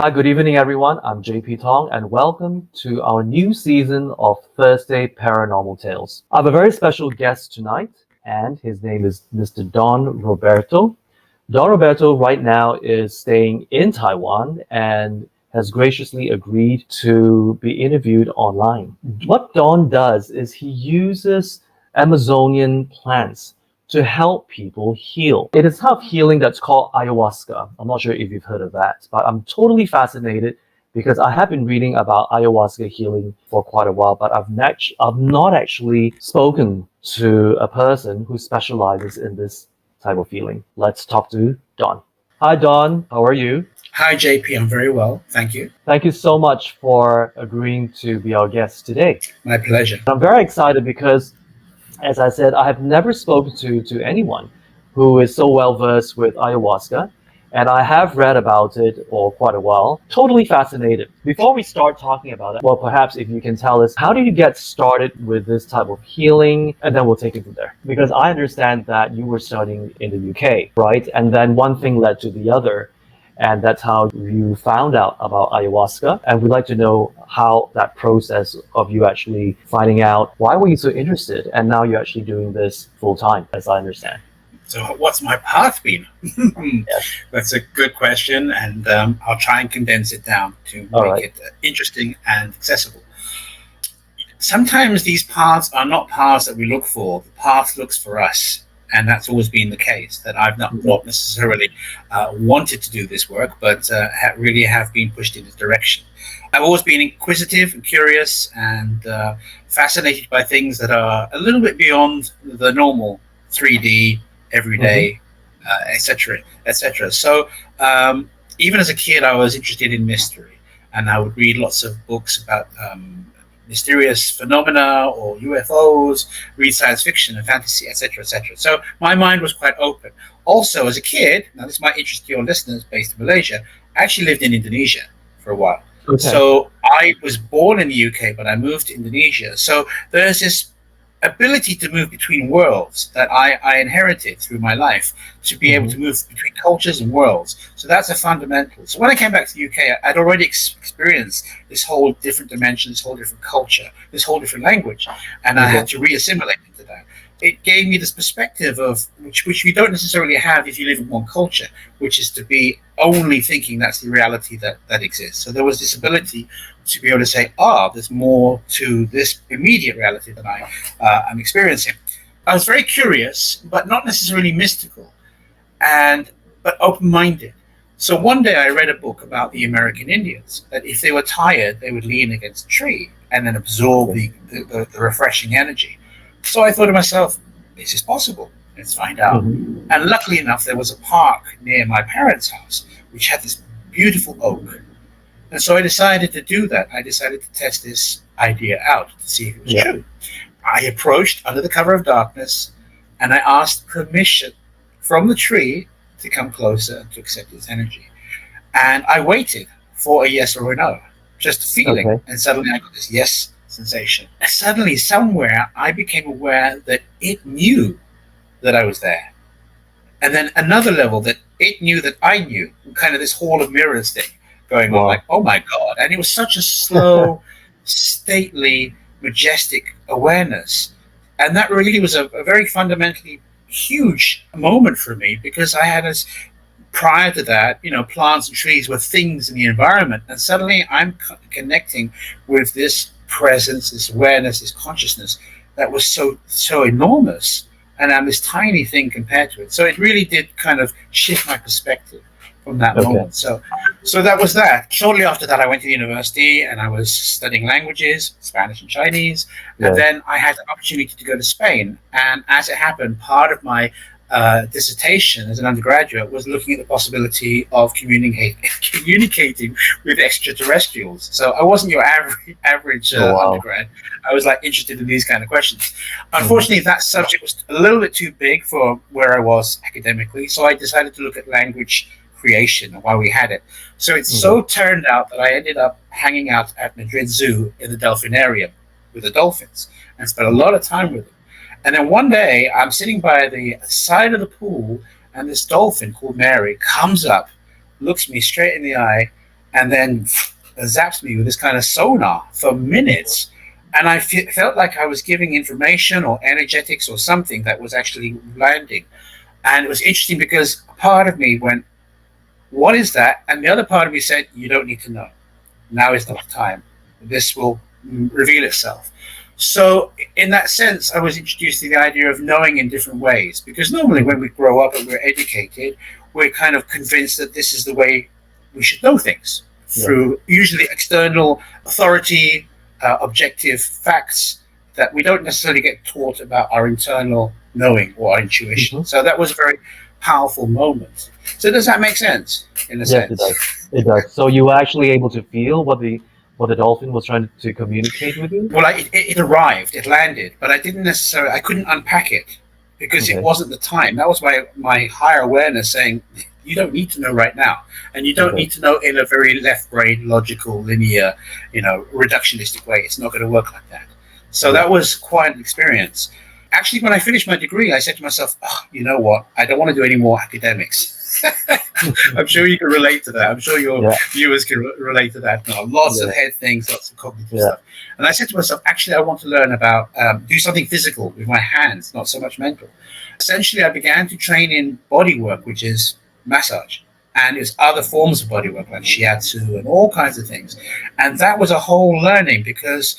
Hi, good evening, everyone. I'm JP Tong, and welcome to our new season of Thursday Paranormal Tales. I have a very special guest tonight, and his name is Mr. Don Roberto. Don Roberto right now is staying in Taiwan and has graciously agreed to be interviewed online. What Don does is he uses Amazonian plants to help people heal. It is a type of healing that's called ayahuasca. I'm not sure if you've heard of that, but I'm totally fascinated because I have been reading about ayahuasca healing for quite a while, but I've not actually spoken to a person who specializes in this type of healing. Let's talk to Don. Hi, Don. How are you? Hi, JP. I'm very well. Thank you. Thank you so much for agreeing to be our guest today. My pleasure. I'm very excited because, as I said, I have never spoken to anyone who is so well versed with ayahuasca, and I have read about it for quite a while. Totally fascinated. Before we start talking about it, well, perhaps if you can tell us, how did you get started with this type of healing? And then we'll take it from there. Because I understand that you were studying in the UK, right? And then one thing led to the other. And that's how you found out about ayahuasca. And we'd like to know how that process of you actually finding out why were you so interested, and now you're actually doing this full time, as I understand. So, what's my path been? Yes. That's a good question, and I'll try and condense it down to make it interesting and accessible. Sometimes these paths are not paths that we look for. The path looks for us. And that's always been the case, that I've not necessarily wanted to do this work, but really have been pushed in this direction. I've always been inquisitive and curious and fascinated by things that are a little bit beyond the normal 3D, everyday, etc., etc. So even as a kid, I was interested in mystery, and I would read lots of books about mysterious phenomena or UFOs, read science fiction and fantasy, etc., etc. So my mind was quite open. Also, as a kid, now this might interest your listeners based in Malaysia, I actually lived in Indonesia for a while. Okay. So I was born in the UK, but I moved to Indonesia. So there's this ability to move between worlds that I inherited through my life, to be able to move between cultures and worlds. So that's a fundamental. So when I came back to the UK, I'd already experienced this whole different dimension, this whole different culture, this whole different language, and I had to re-assimilate into that. It gave me this perspective of which we don't necessarily have if you live in one culture, which is to be only thinking that's the reality that exists. So there was this ability to be able to say, there's more to this immediate reality that I'm experiencing. I was very curious, but not necessarily mystical, but open-minded. So one day I read a book about the American Indians, that if they were tired, they would lean against a tree and then absorb the refreshing energy. So I thought to myself, this is possible. Let's find out. And luckily enough, there was a park near my parents' house, which had this beautiful oak. And so I decided to do that. I decided to test this idea out to see if it was true. I approached under the cover of darkness, and I asked permission from the tree to come closer and to accept its energy. And I waited for a yes or a no, just a feeling. And suddenly I got this yes sensation. And suddenly, somewhere, I became aware that it knew that I was there. And then another level, that it knew that I knew, kind of this hall of mirrors thing going on, like, oh my God. And it was such a slow, stately, majestic awareness. And that really was a very fundamentally huge moment for me, because I had prior to that, plants and trees were things in the environment. And suddenly I'm connecting with this presence, this awareness, this consciousness that was so enormous, and I'm this tiny thing compared to it. So it really did kind of shift my perspective from that moment. So that was that. Shortly after that, I went to university and I was studying languages, Spanish and Chinese, and then I had the opportunity to go to Spain. And as it happened, part of my dissertation as an undergraduate was looking at the possibility of communicating with extraterrestrials. So I wasn't your average undergrad. I was interested in these kind of questions. Unfortunately, that subject was a little bit too big for where I was academically, so I decided to look at language creation and why we had it. So it so turned out that I ended up hanging out at Madrid Zoo in the Delphinarium with the dolphins and spent a lot of time with them. And then one day, I'm sitting by the side of the pool, and this dolphin called Mary comes up, looks me straight in the eye, and then zapped me with this kind of sonar for minutes. And I felt like I was giving information or energetics or something that was actually landing. And it was interesting because part of me went, what is that? And the other part of me said, you don't need to know. Now is not the time. This will reveal itself. So, in that sense, I was introduced to the idea of knowing in different ways. Because normally, when we grow up and we're educated, we're kind of convinced that this is the way we should know things through usually external authority, objective facts that we don't necessarily get taught about our internal knowing or our intuition. So, that was a very powerful moment. So, does that make sense? In a sense, it does. It does. So you were actually able to feel what the dolphin was trying to communicate with you? Well, it arrived, it landed, but I didn't necessarily, I couldn't unpack it because it wasn't the time. That was my higher awareness saying, you don't need to know right now. And you don't need to know in a very left brain, logical, linear, reductionistic way. It's not going to work like that. So that was quite an experience. Actually, when I finished my degree, I said to myself, you know what? I don't want to do any more academics. I'm sure you can relate to that. I'm sure your viewers can relate to that. Lots of head things, lots of cognitive stuff. And I said to myself, actually, I want to learn about, do something physical with my hands, not so much mental. Essentially, I began to train in body work, which is massage. And it's other forms of body work like shiatsu and all kinds of things. And that was a whole learning because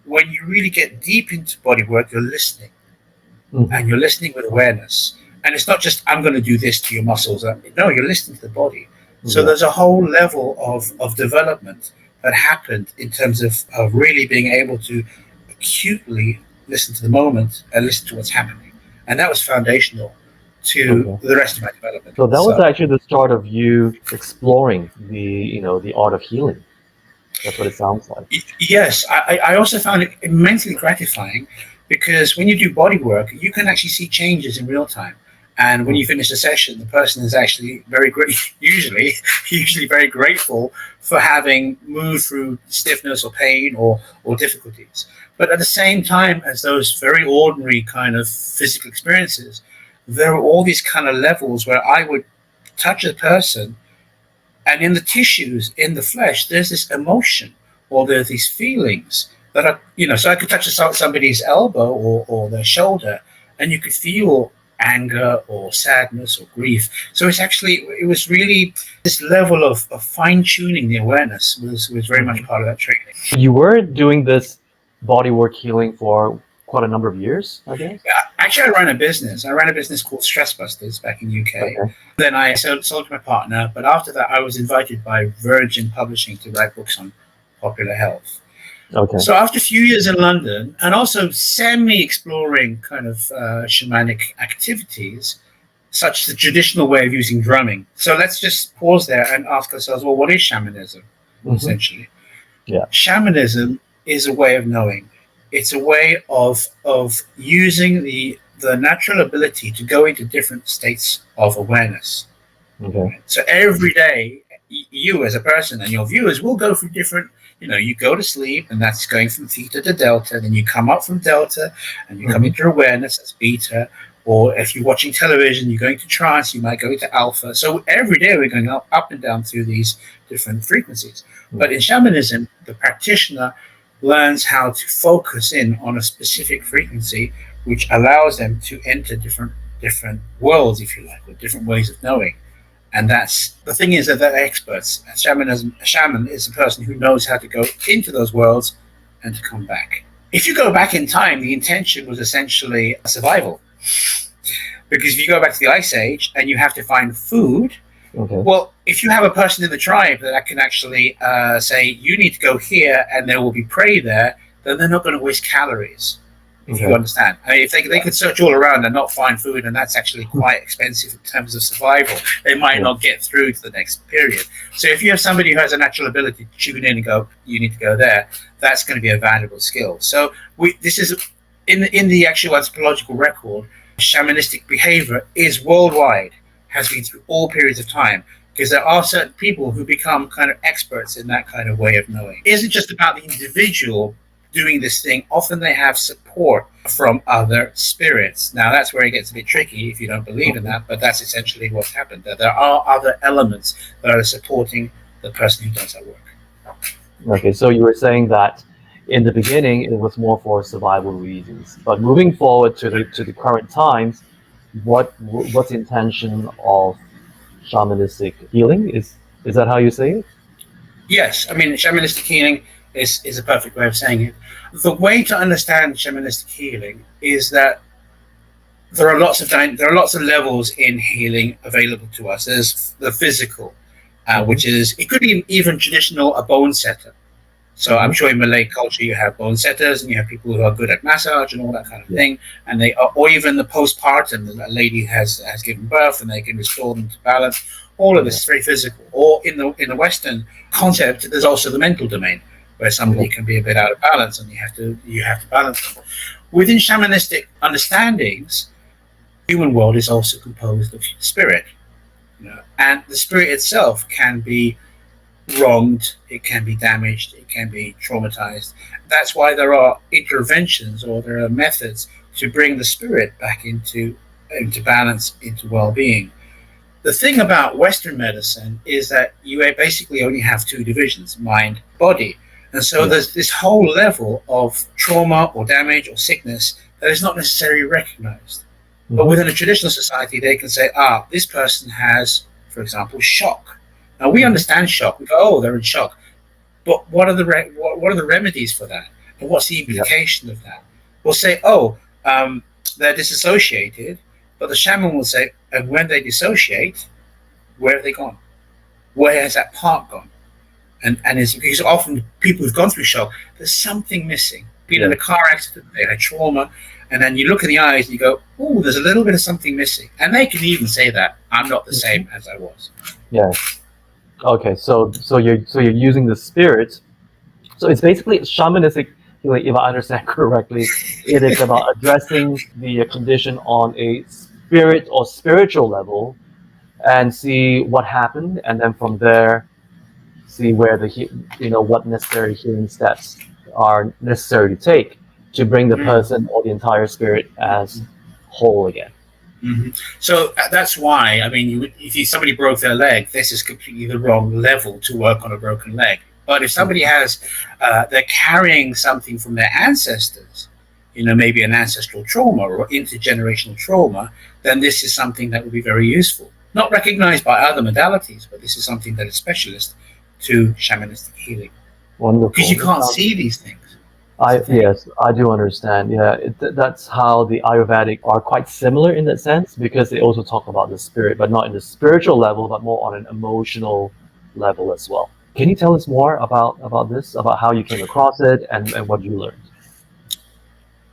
when you really get deep into body work, you're listening. And you're listening with awareness. And it's not just, I'm going to do this to your muscles. No, you're listening to the body. So there's a whole level of development that happened in terms of really being able to acutely listen to the moment and listen to what's happening. And that was foundational to the rest of my development. So that was actually the start of you exploring the art of healing. That's what it sounds like. Yes. I also found it immensely gratifying because when you do body work, you can actually see changes in real time. And when you finish a session, the person is actually usually very grateful for having moved through stiffness or pain or difficulties. But at the same time as those very ordinary kind of physical experiences, there are all these kind of levels where I would touch a person and in the tissues, in the flesh, there's this emotion or there's these feelings that are, so I could touch somebody's elbow or their shoulder and you could feel anger or sadness or grief. So it was really this level of fine-tuning the awareness was very much part of that training. You were doing this bodywork healing for quite a number of years, I guess? Actually, I ran a business. I ran a business called Stress Busters back in the UK. Then I sold to my partner, but after that I was invited by Virgin Publishing to write books on popular health. So after a few years in London and also semi-exploring kind of shamanic activities, such as the traditional way of using drumming. So let's just pause there and ask ourselves, well, what is shamanism, essentially? Shamanism is a way of knowing. It's a way of using the natural ability to go into different states of awareness. So every day, you as a person and your viewers will go through different, you go to sleep and that's going from theta to delta, then you come up from delta and you come into awareness, that's beta, or if you're watching television, you're going to trance, you might go into alpha. So every day we're going up and down through these different frequencies. But in shamanism, the practitioner learns how to focus in on a specific frequency, which allows them to enter different worlds, if you like, or different ways of knowing. And that's the thing is that they're experts. A shaman is a person who knows how to go into those worlds and to come back. If you go back in time, the intention was essentially survival. Because if you go back to the Ice Age and you have to find food, well, if you have a person in the tribe that can actually say, you need to go here and there will be prey there, then they're not going to waste calories. If you understand. I mean, if they could search all around and not find food, and that's actually quite expensive in terms of survival, they might not get through to the next period. So if you have somebody who has a natural ability to tune in and go, you need to go there, that's going to be a valuable skill. So this is, in the actual anthropological record, shamanistic behavior is worldwide, has been through all periods of time, because there are certain people who become kind of experts in that kind of way of knowing. It isn't just about the individual doing this thing. Often they have support from other spirits. Now that's where it gets a bit tricky if you don't believe in that, but that's essentially what's happened. There are other elements that are supporting the person who does that work. Okay, so you were saying that in the beginning it was more for survival reasons, but moving forward to the current times, what's the intention of shamanistic healing? Is that how you say it? Yes, I mean, shamanistic healing is a perfect way of saying it. The way to understand shamanistic healing is that there are lots of levels in healing available to us. There's the physical, Mm-hmm. which is it could be even traditional a bone setter. So I'm Mm-hmm. sure in Malay culture you have bone setters and you have people who are good at massage and all that kind of Yeah. thing, and they are, or even the postpartum, a lady has given birth and they can restore them to balance. All of this Yeah. is very physical. Or in the Western concept, there's also the mental domain where Yeah. somebody can be a bit out of balance and you have to balance them. Within shamanistic understandings, the human world is also composed of spirit, and the spirit itself can be wronged, it can be damaged, it can be traumatized. That's why there are interventions or there are methods to bring the spirit back into balance, into well-being. The thing about Western medicine is that you basically only have two divisions: mind, body. And so Yeah. there's this whole level of trauma or damage or sickness that is not necessarily recognized. But Mm-hmm. within a traditional society, they can say, this person has, for example, shock. Now we Mm-hmm. understand shock. We go, oh, they're in shock. But what are the remedies for that? And what's the Yeah. implication of that? We'll say, they're disassociated, but the shaman will say, and when they dissociate, where have they gone? Where has that part gone? And it's because often people who've gone through shock, there's something missing. Been in Yeah. a car accident, they had trauma, and then you look in the eyes and you go, oh, there's a little bit of something missing. And they can even say that I'm not the Mm-hmm. same as I was. Yes. Okay. So you're using the spirit. So it's basically shamanistic healing, if I understand correctly. It is about addressing the condition on a spirit or spiritual level and see what happened, and then from there see where what necessary healing steps are necessary to take to bring the Mm. person or the entire spirit as whole again. Hmm. So that's why, I mean, if somebody broke their leg, this is completely the wrong level to work on a broken leg. But if somebody they're carrying something from their ancestors, maybe an ancestral trauma or intergenerational trauma, then this is something that would be very useful. Not recognized by other modalities, but this is something that is specialist to shamanistic healing. Because Wonderful. you That can't sounds. see these things. That's the thing. Yes, I do understand. Yeah, that's how the Ayurvedic are quite similar in that sense because they also talk about the spirit, but not in the spiritual level, but more on an emotional level as well. Can you tell us more about this, about how you came across it and what you learned?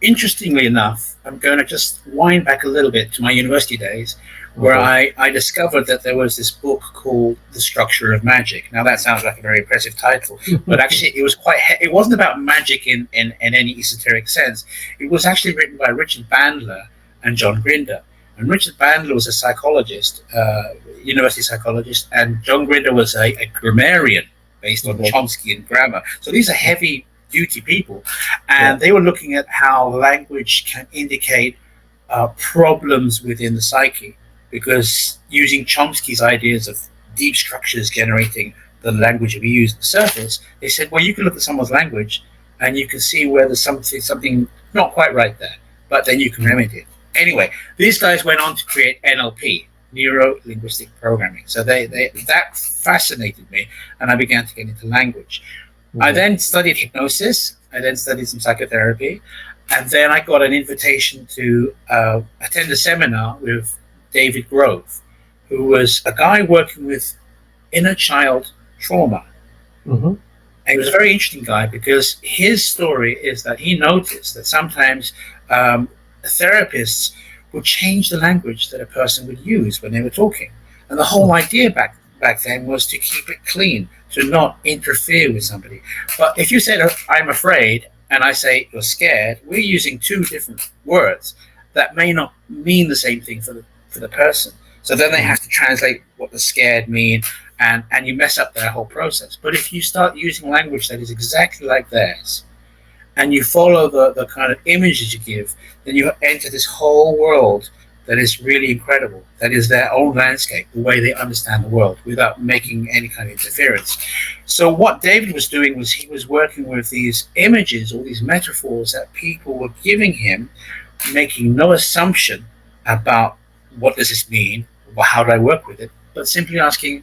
Interestingly enough, I'm going to just wind back a little bit to my university days, where Okay. I discovered that there was this book called The Structure of Magic. Now, that sounds like a very impressive title, but actually, it wasn't about magic in any esoteric sense. It was actually written by Richard Bandler and John Grinder. And Richard Bandler was a psychologist, university psychologist, and John Grinder was a grammarian based on Okay. Chomsky and grammar. So these are heavy duty people, Yeah. and they were looking at how language can indicate problems within the psyche, because using Chomsky's ideas of deep structures generating the language we use on the surface, they said, well, you can look at someone's language and you can see where there's something not quite right there, but then you can remedy it. Anyway, these guys went on to create NLP, neuro linguistic programming. So that fascinated me, and I began to get into language. I Okay. then studied hypnosis. I then studied some psychotherapy. And then I got an invitation to attend a seminar with David Grove, who was a guy working with inner child trauma. Mm-hmm. And he was a very interesting guy because his story is that he noticed that sometimes therapists would change the language that a person would use when they were talking. And the whole idea back then was to keep it clean, to not interfere with somebody. But if you said, I'm afraid, and I say, you're scared, we're using two different words that may not mean the same thing for the person. So then they have to translate what the scared mean, and you mess up their whole process. But if you start using language that is exactly like theirs, and you follow the kind of images you give, then you enter this whole world that is really incredible. That is their own landscape, the way they understand the world without making any kind of interference. So what David was doing was he was working with these images or these metaphors that people were giving him, making no assumption about what does this mean, or how do I work with it, but simply asking,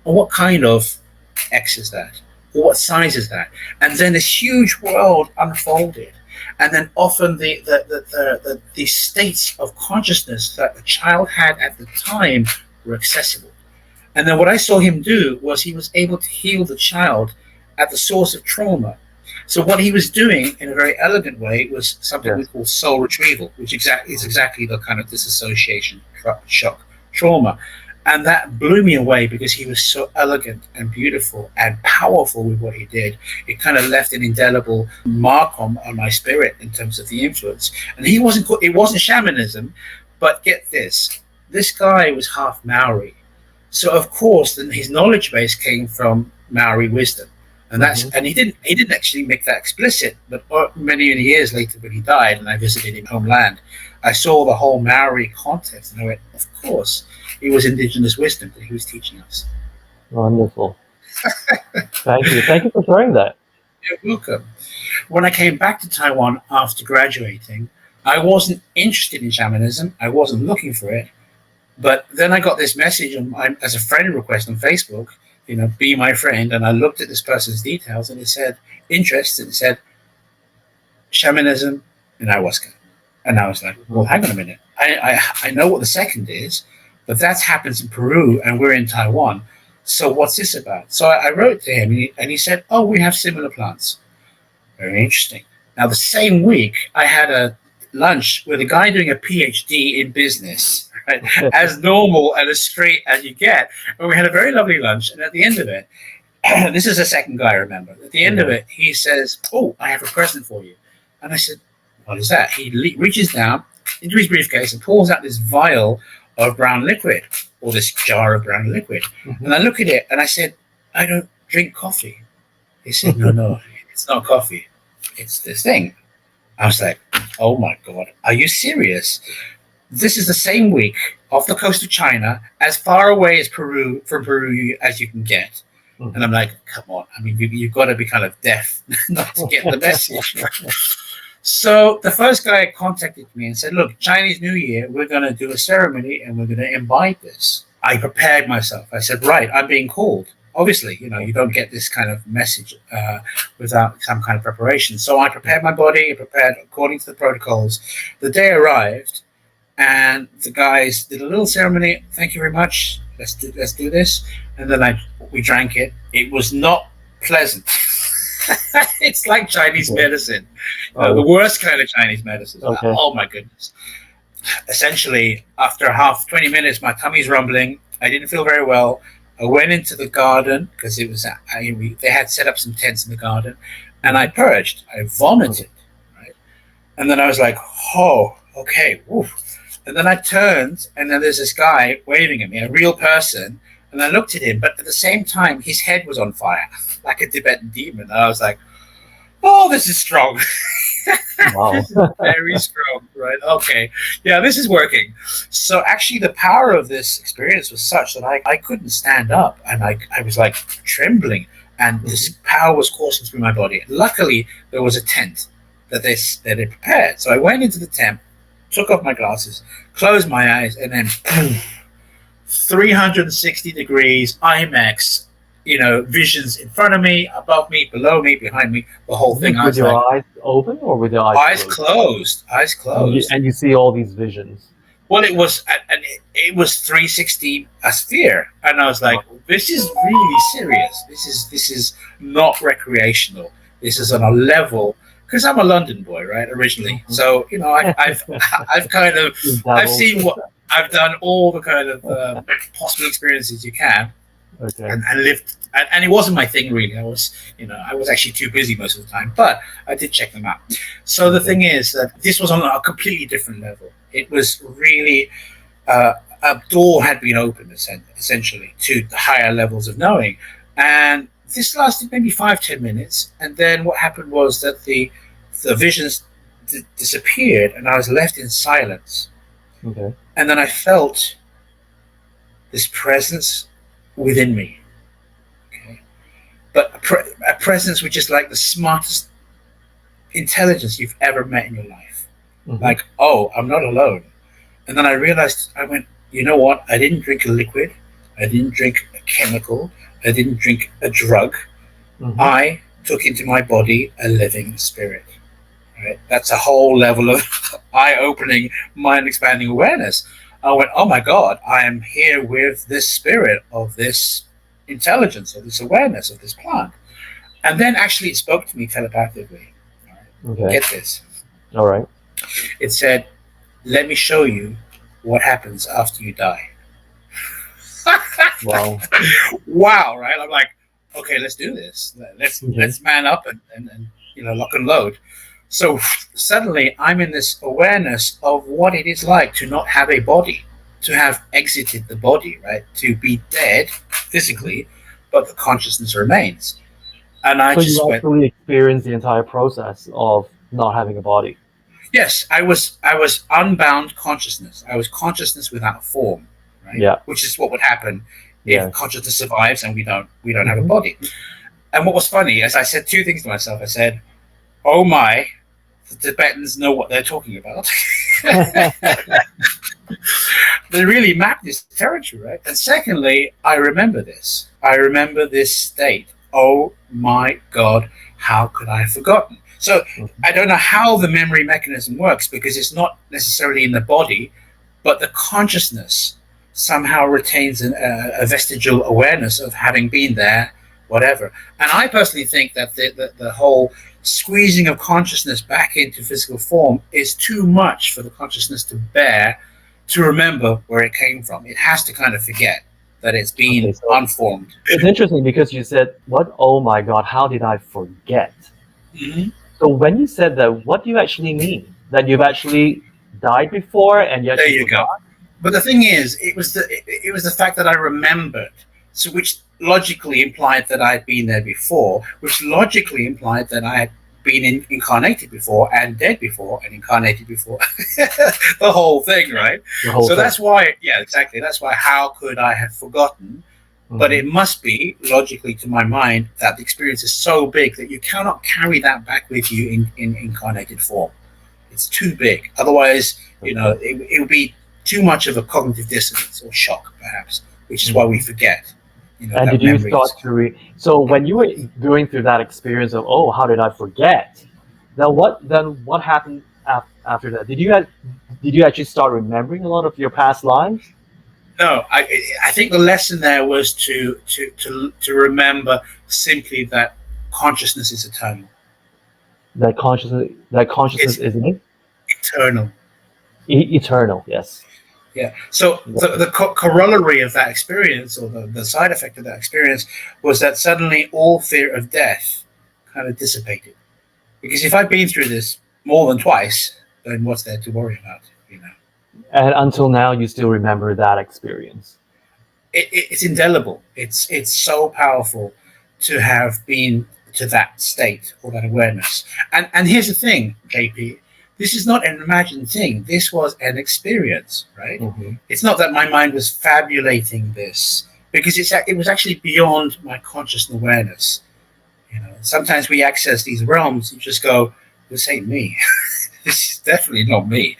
well, what kind of X is that? Or what size is that? And then this huge world unfolded. And then often the states of consciousness that the child had at the time were accessible. And then what I saw him do was he was able to heal the child at the source of trauma. So what he was doing in a very elegant way was something we call soul retrieval, which is exactly the kind of disassociation, shock, trauma. And that blew me away because he was so elegant and beautiful and powerful with what he did. It kind of left an indelible mark on my spirit in terms of the influence. And it wasn't shamanism, but get this guy was half Maori. So of course, then his knowledge base came from Maori wisdom. And and he didn't actually make that explicit, but many years later when he died and I visited his homeland, I saw the whole Maori context and I went, of course, it was indigenous wisdom that he was teaching us. Wonderful. Thank you. Thank you for sharing that. You're welcome. When I came back to Taiwan after graduating, I wasn't interested in shamanism. I wasn't looking for it. But then I got this message as a friend request on Facebook, be my friend. And I looked at this person's details and it said, interested. It said, shamanism and ayahuasca. And I was like, well, hang on a minute. I know what the second is, but that happens in Peru and we're in Taiwan. So what's this about? So I wrote to him and he said, oh, we have similar plants. Very interesting. Now, the same week, I had a lunch with a guy doing a PhD in business, right? As normal and as straight as you get. And we had a very lovely lunch. And at the end of it, this is the second guy, remember. At the end of it, he says, oh, I have a present for you. And I said, what is that? He reaches down into his briefcase and pulls out this vial of brown liquid, or this jar of brown liquid. And I look at it and I said, I don't drink coffee. He said, no, it's not coffee. It's this thing. I was like, oh my God, are you serious? This is the same week off the coast of China, as far away as from Peru as you can get. And I'm like, come on. I mean, you've got to be kind of deaf not to get the message. So the first guy contacted me and said, look, Chinese New Year, we're going to do a ceremony and we're going to imbibe this. I prepared myself. I said, right, I'm being called. Obviously, you don't get this kind of message without some kind of preparation. So I prepared my body, I prepared according to the protocols. The day arrived and the guys did a little ceremony. Thank you very much. Let's do this. And then we drank it. It was not pleasant. It's like Chinese medicine, the worst kind of Chinese medicine. Oh my goodness! Essentially, after 20 minutes, my tummy's rumbling. I didn't feel very well. I went into the garden because it was they had set up some tents in the garden, and I purged. I vomited, right? And then I was like, oh, okay, woof. And then I turned, and then there's this guy waving at me, a real person. And I looked at him, but at the same time, his head was on fire, like a Tibetan demon. And I was like, oh, this is strong. Wow. This is very strong, right? Okay. Yeah, this is working. So actually, the power of this experience was such that I couldn't stand up. And I was like trembling. And this power was coursing through my body. Luckily, there was a tent that they prepared. So I went into the tent, took off my glasses, closed my eyes, and then 360 degrees IMAX, visions in front of me, above me, below me, behind me, the whole thing. With your eyes open or with your eyes closed? Eyes closed. And you see all these visions. Well, it was 360 a sphere, and I was like, this is really serious. This is not recreational. This is on a level. Because I'm a London boy, right? Originally, so I've kind of seen I've done all the kind of possible experiences you can, and lived. And it wasn't my thing really. I was actually too busy most of the time, but I did check them out. So the thing is that this was on a completely different level. It was really a door had been opened essentially to the higher levels of knowing, and this lasted maybe 5-10 minutes, and then what happened was that the visions disappeared, and I was left in silence. Okay. And then I felt this presence within me. Okay? But a presence which is like the smartest intelligence you've ever met in your life. Mm-hmm. Like, oh, I'm not alone. And then I realized, I went, you know what? I didn't drink a liquid. I didn't drink a chemical. I didn't drink a drug. Mm-hmm. I took into my body a living spirit. Right? That's a whole level of eye-opening, mind-expanding awareness. I went, oh my God, I am here with this spirit of this intelligence, of this awareness, of this plant. And then actually it spoke to me telepathically. Okay. Get this. All right. It said, let me show you what happens after you die. Wow. Wow, right? I'm like, okay, let's do this. Let's man up and lock and load. So suddenly I'm in this awareness of what it is like to not have a body, to have exited the body, right? To be dead physically, but the consciousness remains. And I So you just went, actually experienced the entire process of not having a body. yes, I was unbound consciousness. I was consciousness without form, right? Yeah. Which is what would happen Yeah. if consciousness survives and we don't have a Mhm. body. And what was funny is I said two things to myself. I said, "Oh my, the Tibetans know what they're talking about." They really mapped this territory, right? And secondly, I remember this. I remember this state. Oh my God, how could I have forgotten? So I don't know how the memory mechanism works because it's not necessarily in the body, but the consciousness somehow retains a vestigial awareness of having been there, whatever. And I personally think that the whole squeezing of consciousness back into physical form is too much for the consciousness to bear, to remember where it came from. It has to kind of forget that it's Okay, been so unformed. it's interesting because you said, "What? Oh my God, how did I forget?" Mm-hmm. So when you said that, what do you actually mean? That you've actually died before and you There actually you go. forgot? But the thing is, it was the fact that I remembered, so which logically implied that I had been there before, which logically implied that I had been incarnated before and dead before and incarnated before, the whole thing, right? The whole So thing. that's why, yeah, exactly. That's why. How could I have forgotten? But it must be logically to my mind that the experience is so big that you cannot carry that back with you in incarnated form. It's too big. Otherwise, it would be too much of a cognitive dissonance or shock, perhaps, which is why we forget. And That did you memory start is. to so when you were going through that experience of, oh, how did I forget? Then what happened after that? Did you actually start remembering a lot of your past lives? No, I think the lesson there was to remember simply that consciousness is eternal. That consciousness It's isn't it? eternal. Eternal, yes. Yeah. So Yeah. the corollary of that experience, or the side effect of that experience, was that suddenly all fear of death kind of dissipated. Because if I've been through this more than twice, then what's there to worry about? And until now, you still remember that experience. It's indelible. It's so powerful to have been to that state or that awareness. And here's the thing, JP. This is not an imagined thing. This was an experience, right? Hmm. It's not that my mind was fabulating this because it was actually beyond my conscious awareness. Sometimes we access these realms and just go, "This ain't me." This is definitely not me,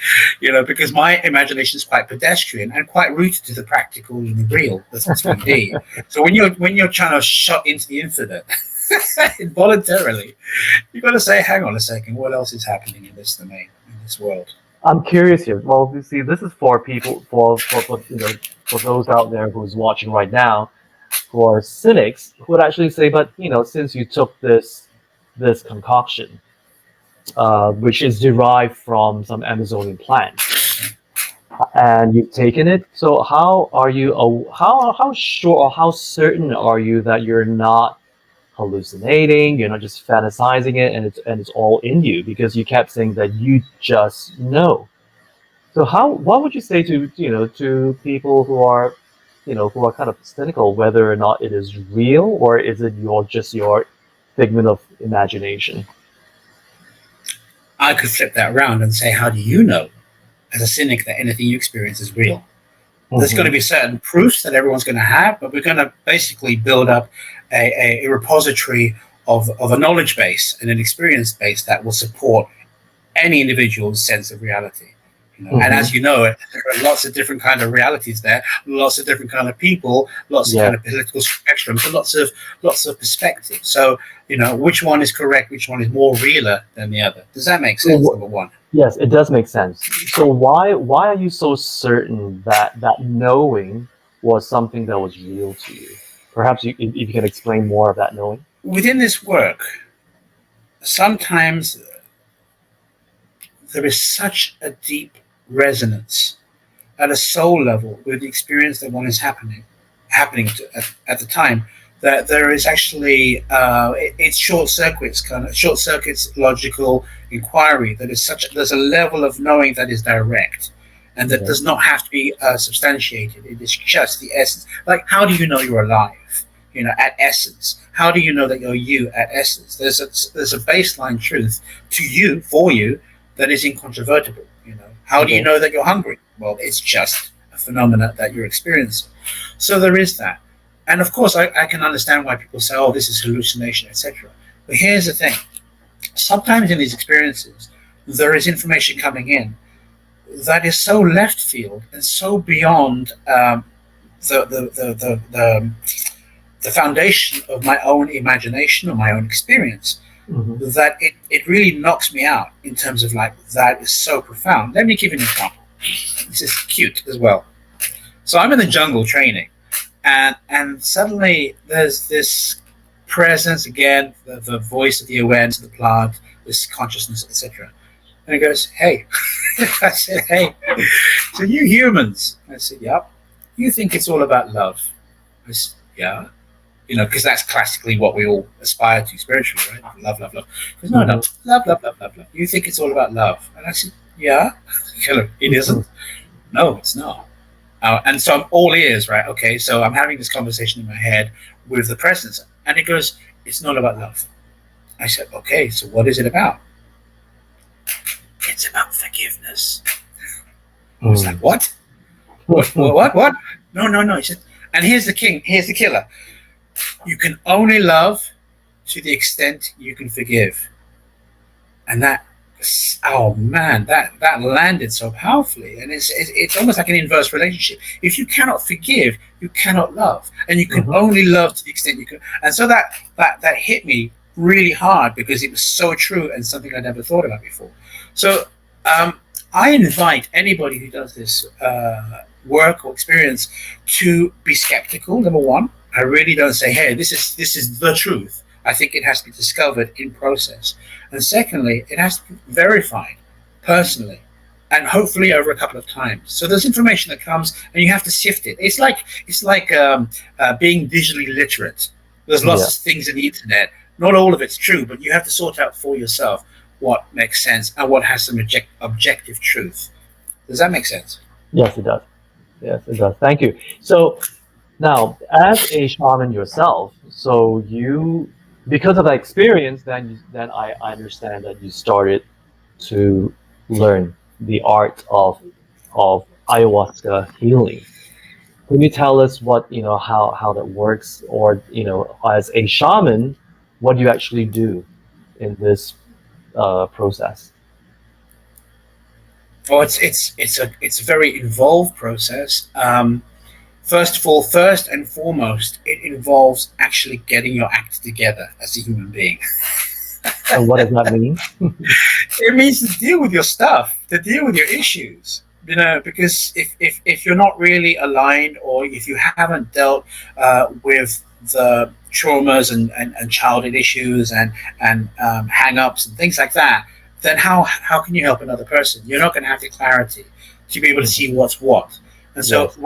because my imagination is quite pedestrian and quite rooted to the practical and the real, the 3D. So when you're trying to shot into the infinite involuntarily, you've got to say, hang on a second, what else is happening in this domain, in this world? I'm curious here. Well, you see, this is for people, for those out there who's watching right now, who are cynics, who would actually say, but since you took this concoction, which is derived from some Amazonian plant, and you've taken it, so how are you? How sure or how certain are you that you're not hallucinating? You're not just fantasizing it, and it's all in you because you kept saying that you just know. So what would you say to people who are kind of cynical whether or not it is real or is it just your figment of imagination? I could flip that around and say, how do you know? as a cynic that anything you experience is real. There's going to Mm-hmm. be certain proofs that everyone's going to have, but we're going to basically build up a repository of a knowledge base and an experience base that will support any individual's sense of reality. And Mm-hmm. as you know, there are lots of different kind of realities there, lots of different kind of people, lots of Yeah. kind of political spectrums, and lots of perspectives. So which one is correct, which one is more realer than the other. Does that make sense? So, Number one. yes, it does make sense. So why are you so certain that that knowing was something that was real to you? Perhaps if you can explain more of that knowing. Within this work, sometimes there is such a deep resonance at a soul level with the experience that one is happening at the time, that there is actually it's short circuits logical inquiry, that is such there's a level of knowing that is direct and that Okay. does not have to be substantiated. It is just the essence. Like, how do you know you're alive, at essence? How do you know that you're you at essence? There's a baseline truth to you, for you, that is incontrovertible. How do you Okay. know that you're hungry? Well, it's just a phenomena that you're experiencing. So there is that. And of course, I can understand why people say, oh, this is hallucination, etc. But here's the thing. Sometimes in these experiences, there is information coming in that is so left field and so beyond the, the, the, the, the, the foundation of my own imagination or my own experience, Mm-hmm. that it really knocks me out in terms of, like, that is so profound. Let me give you an example. This is cute as well. So I'm in the jungle training, and suddenly there's this presence again, the voice of the awareness of the plant, this consciousness, etc. And it goes, hey. I said, hey. So you humans. I said, yep. You think it's all about love. I said, yeah. Because that's classically what we all aspire to spiritually, right? Love, love, love. Because no, Mm-hmm. no, love, love, love, love, love. You think it's all about love. And I said, yeah. It isn't. No, it's not. And so I'm all ears, right? Okay, so I'm having this conversation in my head with the presence. And it goes, it's not about love. I said, okay, so what is it about? It's about forgiveness. I was like, what? What? No, no, no. He said, and here's the killer. You can only love to the extent you can forgive. And that, oh man, that landed so powerfully. And it's almost like an inverse relationship. If you cannot forgive, you cannot love. And you can Mm-hmm. only love to the extent you can. And so that hit me really hard, because it was so true and something I never thought about before. So I invite anybody who does this work or experience to be skeptical. Number one, I really don't say, hey, this is the truth. I think it has to be discovered in process. And secondly, it has to be verified personally, and hopefully over a couple of times. So there's information that comes, and you have to sift it. It's like being digitally literate. There's lots Yeah. of things in the internet. Not all of it's true, but you have to sort out for yourself what makes sense and what has some objective truth. Does that make sense? Yes, it does. Yes, it does. Thank you. So now, as a shaman yourself, so you, because of that experience, then I understand that you started to learn the art of ayahuasca healing. Can you tell us what, how that works, or as a shaman, what do you actually do in this process? Oh, it's a very involved process. First and foremost, it involves actually getting your act together as a human being. And what does that mean? It means to deal with your stuff, to deal with your issues. Because if you're not really aligned, or if you haven't dealt with the traumas and childhood issues and hang-ups and things like that, then how can you help another person? You're not going to have the clarity to be able to see what's what. And so Yes.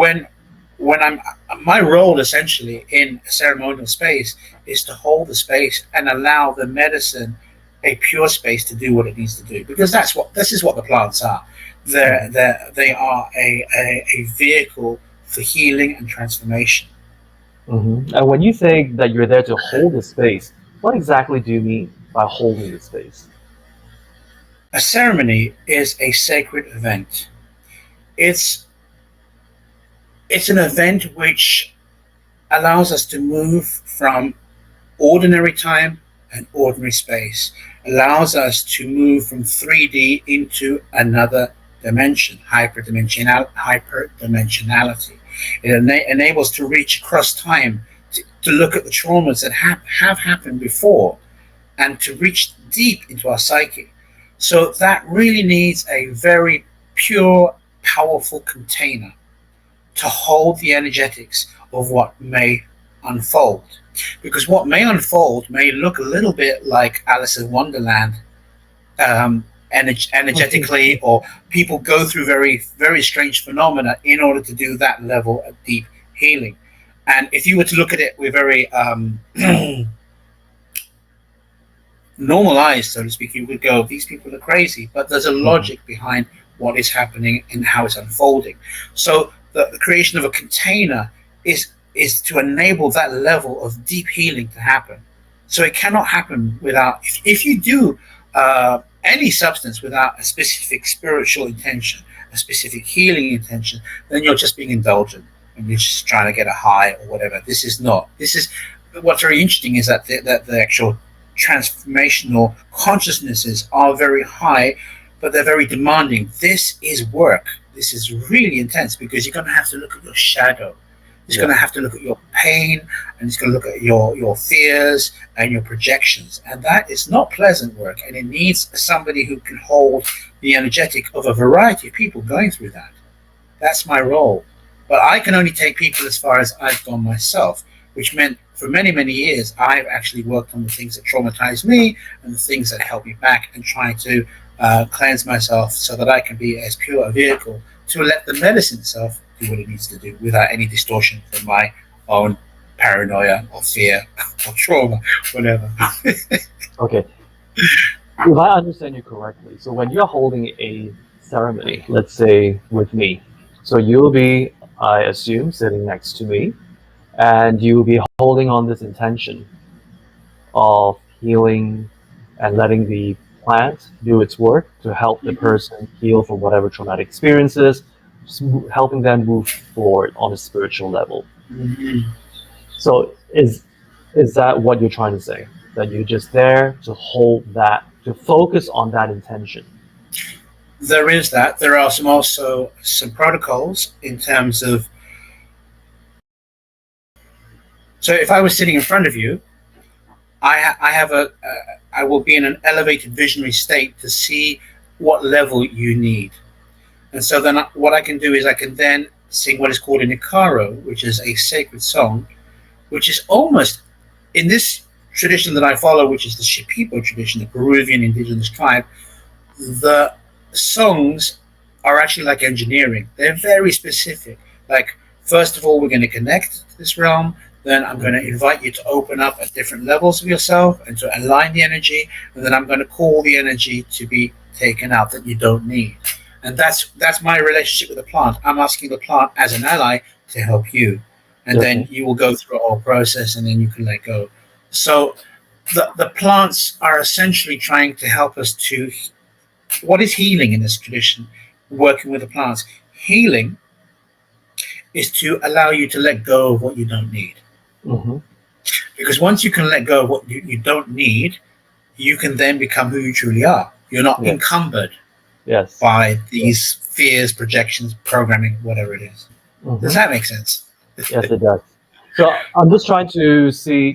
when I'm my role essentially in a ceremonial space is to hold the space and allow the medicine a pure space to do what it needs to do, because this is what the plants are. Mhm. They are a vehicle for healing and transformation. And when you say that you're there to hold the space, what exactly do you mean by holding the space? A ceremony is a sacred event. it's it's an event which allows us to move from ordinary time and ordinary space, allows us to move from 3D into another dimension, hyperdimensionality. It enables to reach across time, to look at the traumas that have happened before, and to reach deep into our psyche. So that really needs a very pure, powerful container to hold the energetics of what may unfold. Because what may unfold may look a little bit like Alice in Wonderland, energetically, or people go through very, very strange phenomena in order to do that level of deep healing. And if you were to look at it with very normalized, so to speak, you would go, these people are crazy. But there's a logic behind what is happening and how it's unfolding. So the creation of a container is to enable that level of deep healing to happen. So it cannot happen without, if you do any substance without a specific spiritual intention, a specific healing intention, then you're just being indulgent and you're just trying to get a high or whatever. This is not. This is what's very interesting is that the actual transformational consciousnesses are very high, but they're very demanding. This is work. This is really intense because you're going to have to look at your shadow. It's going to have to look at your pain, and it's going to look at your fears and your projections. And that is not pleasant work. And it needs somebody who can hold the energetic of a variety of people going through that. That's my role. But I can only take people as far as I've gone myself, which meant for many, many years, I've actually worked on the things that traumatize me and the things that help me back, and trying to cleanse myself so that I can be as pure a vehicle to let the medicine itself do what it needs to do without any distortion from my own paranoia or fear or trauma, whatever. Okay. If I understand you correctly, so when you're holding a ceremony, let's say with me, so you'll be, I assume, sitting next to me, and you'll be holding on this intention of healing and letting the plant do its work to help the person heal from whatever traumatic experiences, helping them move forward on a spiritual level. So is that what you're trying to say? That you're just there to hold that, to focus on that intention? There is that. There are also some protocols in terms of. So if I was sitting in front of you, I will be in an elevated visionary state to see what level you need. And so then what I can do is I can then sing what is called an Ikaro, which is a sacred song, which is almost, in this tradition that I follow, which is the Shipibo tradition, the Peruvian indigenous tribe, the songs are actually like engineering. They're very specific. Like, first of all, we're going to connect to this realm. Then I'm going to invite you to open up at different levels of yourself and to align the energy. And then I'm going to call the energy to be taken out that you don't need. And that's my relationship with the plant. I'm asking the plant as an ally to help you. And then you will go through a whole process, and then you can let go. So the plants are essentially trying to help us to, what is healing in this tradition, working with the plants? Healing is to allow you to let go of what you don't need. Because once you can let go of what you don't need, you can then become who you truly are. You're not encumbered by these fears, projections, programming, whatever it is. Does that make sense? Yes, it does. So I'm just trying to see,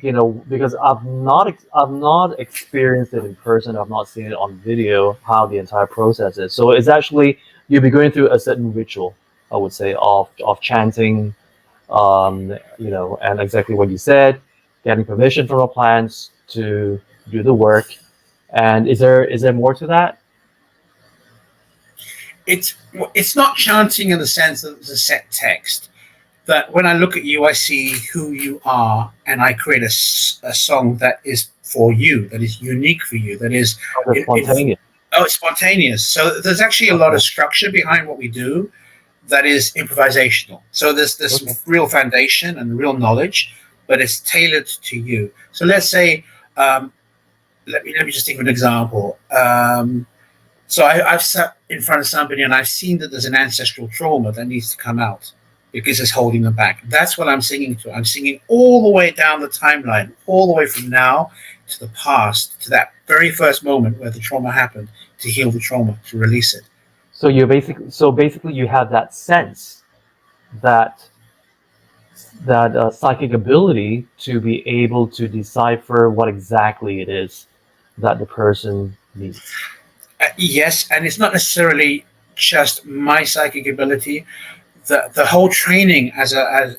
because I've not experienced it in person. I've not seen it on video, how the entire process is. So it's actually, you'll be going through a certain ritual, I would say, of chanting, and exactly what you said, getting permission from the plants to do the work. And is there more to that? It's not chanting in the sense that there's a set text. That when I look at you, I see who you are, and I create a song that is for you, that is unique for you, that is spontaneous. It's spontaneous. So there's actually a lot of structure behind what we do that is improvisational. So there's this real foundation and real knowledge, but it's tailored to you. So let's say, let me just think of an example. So I've sat in front of somebody and I've seen that there's an ancestral trauma that needs to come out because it's holding them back. That's what I'm singing to. I'm singing all the way down the timeline, all the way from now to the past, to that very first moment where the trauma happened, to heal the trauma, to release it. So basically you have that sense that psychic ability to be able to decipher what exactly it is that the person needs. Yes, and it's not necessarily just my psychic ability. The whole training as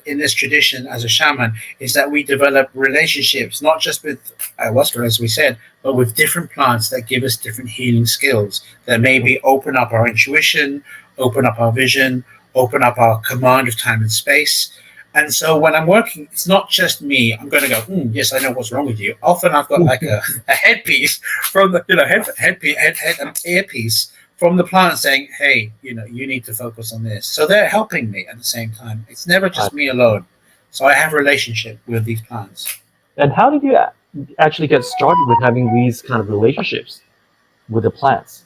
in this tradition as a shaman is that we develop relationships not just with ayahuasca, as we said, but with different plants that give us different healing skills that maybe open up our intuition, open up our vision, open up our command of time and space. And so when I'm working, it's not just me. I'm going to go, yes, I know what's wrong with you. Often I've got like a headpiece from the, an earpiece from the plant saying, hey, you need to focus on this. So they're helping me at the same time. It's never just me alone. So I have a relationship with these plants. And how did you actually get started with having these kind of relationships with the plants?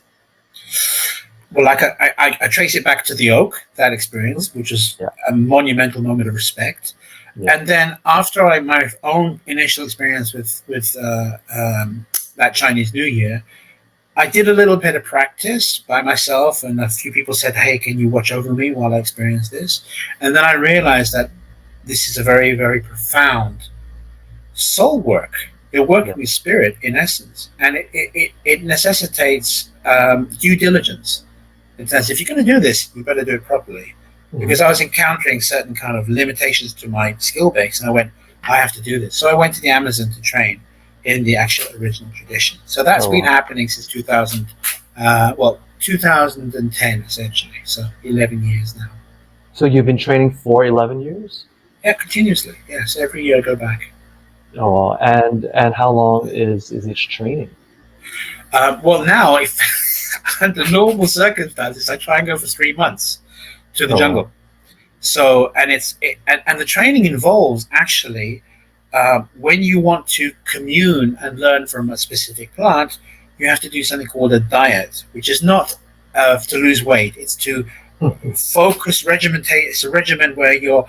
Well, like I trace it back to the oak, that experience, which was a monumental moment of respect. Yeah. And then after my own initial experience with that Chinese New Year, I did a little bit of practice by myself, and a few people said, hey, can you watch over me while I experience this? And then I realized that this is a very, very profound soul work. You're working with spirit, in essence, and it necessitates due diligence. It says, if you're going to do this, you better do it properly. Because I was encountering certain kind of limitations to my skill base, and I went, I have to do this. So I went to the Amazon to train in the actual original tradition. So that's been happening since 2010 essentially. So 11 years now. So you've been training for 11 years? Yeah, continuously. Yes, every year I go back. Oh, and how long is each training? Well, now, if under normal circumstances, I try and go for 3 months to the jungle. So, and and the training involves actually. When you want to commune and learn from a specific plant, you have to do something called a diet, which is not to lose weight. It's to focus, regimentate. It's a regimen where you're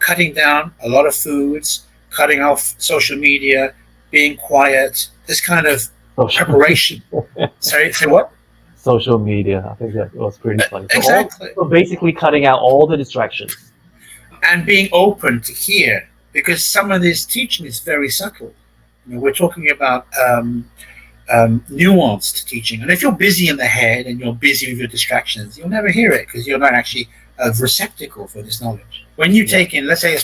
cutting down a lot of foods, cutting off social media, being quiet, this kind of preparation. Sorry, say what? Social media. I think that was pretty funny. Exactly. So basically cutting out all the distractions. And being open to hear. Because some of this teaching is very subtle. We're talking about nuanced teaching. And if you're busy in the head and you're busy with your distractions, you'll never hear it because you're not actually a receptacle for this knowledge. When you take in, let's say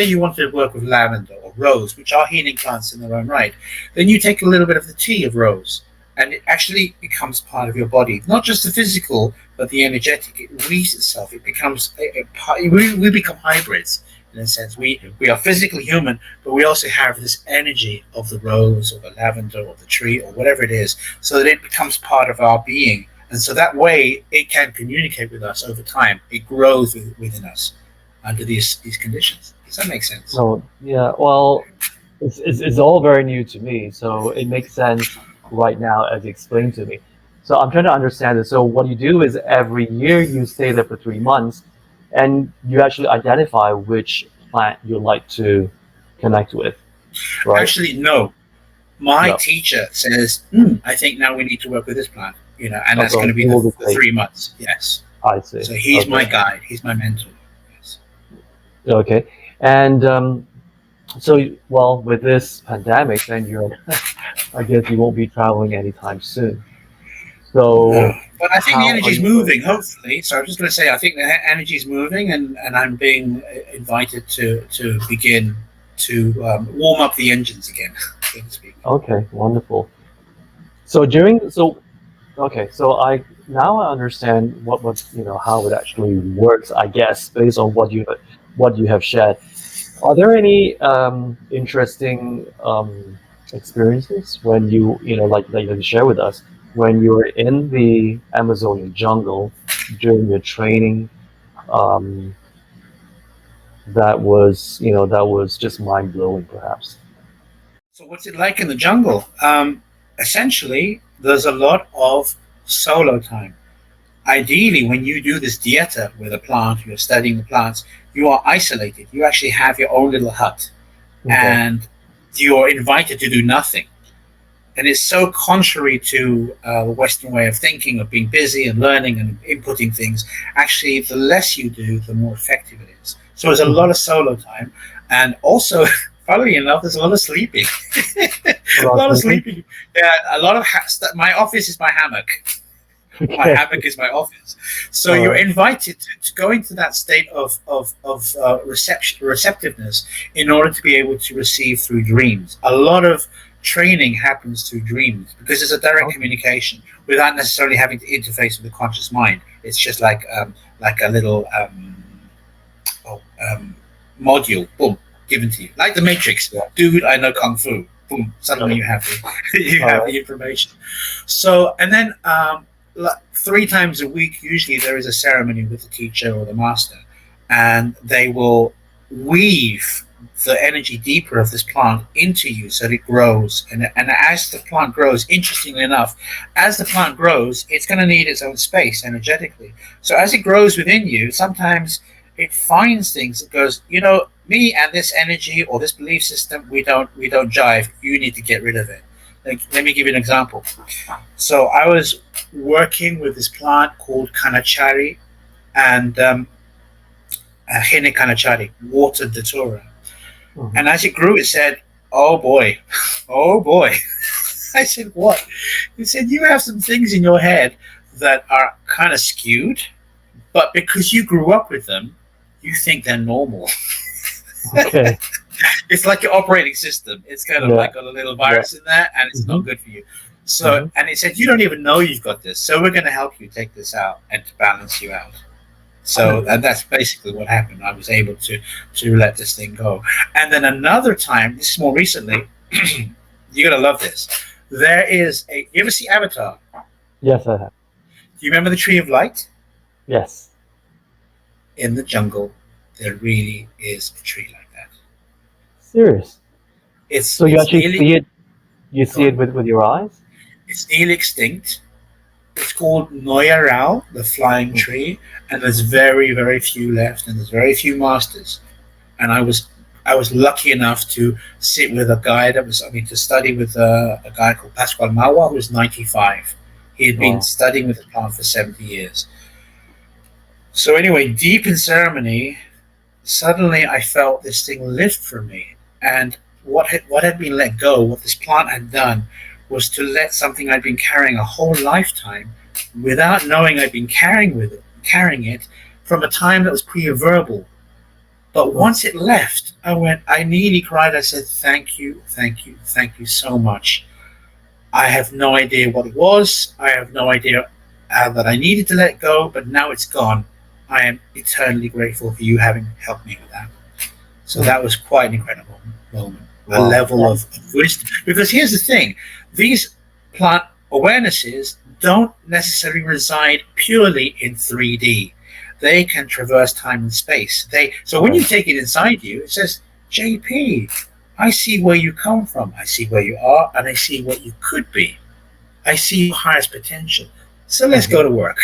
you want to work with lavender or rose, which are healing plants in their own right, then you take a little bit of the tea of rose and it actually becomes part of your body. Not just the physical, but the energetic. It weaves itself. It becomes, we become hybrids. In a sense, we are physically human, but we also have this energy of the rose or the lavender or the tree or whatever it is, so that it becomes part of our being. And so that way it can communicate with us over time. It grows within us under these conditions. Does that make sense? Oh, yeah. Well, it's all very new to me, so it makes sense right now as you explained to me. So I'm trying to understand it. So what you do is every year you stay there for 3 months, and you actually identify which plant you like to connect with, right? Actually, no. My teacher says, I think now we need to work with this plant, and that's going to be the 3 months. Yes. I see. So he's my guide. He's my mentor. Yes. Okay. And so, well, with this pandemic, then I guess you won't be traveling anytime soon. So, but I think the energy is moving, hopefully. So I'm just going to say, I think the energy is moving, and I'm being invited to begin to warm up the engines again, so to speak. Okay, wonderful. So I now understand what how it actually works. I guess based on what you have shared. Are there any interesting experiences when you like you share with us? When you were in the Amazonian jungle during your training, that was just mind blowing, perhaps. So what's it like in the jungle? Essentially, there's a lot of solo time. Ideally, when you do this dieta with a plant, you're studying the plants, you are isolated. You actually have your own little hut, Okay. and you're invited to do nothing. And it's so contrary to the Western way of thinking, of being busy and learning and inputting things. Actually, the less you do, the more effective it is. So there's a lot Mhm. of solo time, and also, funnily enough, there's a lot of sleeping. A About lot of sleeping? sleeping. Yeah, a lot of my office is my hammock. My Okay. hammock is my office. So All you're right. invited to go into that state of receptiveness in order to be able to receive through dreams. A lot of training happens through dreams because it's a direct Okay. communication without necessarily having to interface with the conscious mind. It's just like a little oh, module, boom, given to you, like the Matrix. Yeah. Dude, I know kung fu. Boom, suddenly Okay. you have the you All have right. the information. So, and then 3 times a week, usually there is a ceremony with the teacher or the master, and they will weave the energy deeper of this plant into you so that it grows. And as the plant grows, interestingly enough, as the plant grows, it's going to need its own space energetically. So as it grows within you, sometimes it finds things that goes, me and this energy or this belief system, we don't jive. You need to get rid of it. Like, let me give you an example. So I was working with this plant called Kanachari and Hene Kanachari, water datura. Mhm. And as it grew, it said, "Oh boy, oh boy." I said, "What?" It said, "You have some things in your head that are kind of skewed, but because you grew up with them, you think they're normal." Okay. It's like your operating system. It's kind of Yeah. like got a little Yeah. virus in there, and it's not Mhm. good for you. So, Mhm. and it said, you don't even know you've got this. So we're going to help you take this out and to balance you out. So, and that's basically what happened. I was able to let this thing go. And then another time, this is more recently, you're going to love this. There is a, you ever see Avatar? Yes, I have. Do you remember the Tree of Light? Yes. In the jungle, there really is a tree like that. Serious. It's So you it's actually nearly see it. You see it gone. with your eyes. It's nearly extinct. It's called Noya Rao, the flying Mhm. tree, and there's very, very few left, and there's very few masters. And I was lucky enough to sit with a guy to study with a guy called Pascual Mawa, who was 95. He had been Wow. studying with the plant for 70 years. So anyway, deep in ceremony, suddenly I felt this thing lift from me, and what had been let go, what this plant had done, was to let something I'd been carrying a whole lifetime, without knowing I'd been carrying it from a time that was pre-verbal. But Mm. once it left, I nearly cried. I said, "Thank you, thank you, thank you so much. I have no idea what it was. I have no idea that I needed to let it go, but now it's gone. I am eternally grateful for you having helped me with that." So Mm. that was quite an incredible moment, a Wow. level of wisdom. Because here's the thing, these plant awarenesses don't necessarily reside purely in 3D. They can traverse time and space. So when Okay. you take it inside you, it says, "JP, I see where you come from. I see where you are, and I see what you could be. I see your highest potential. So let's go Mhm. to work."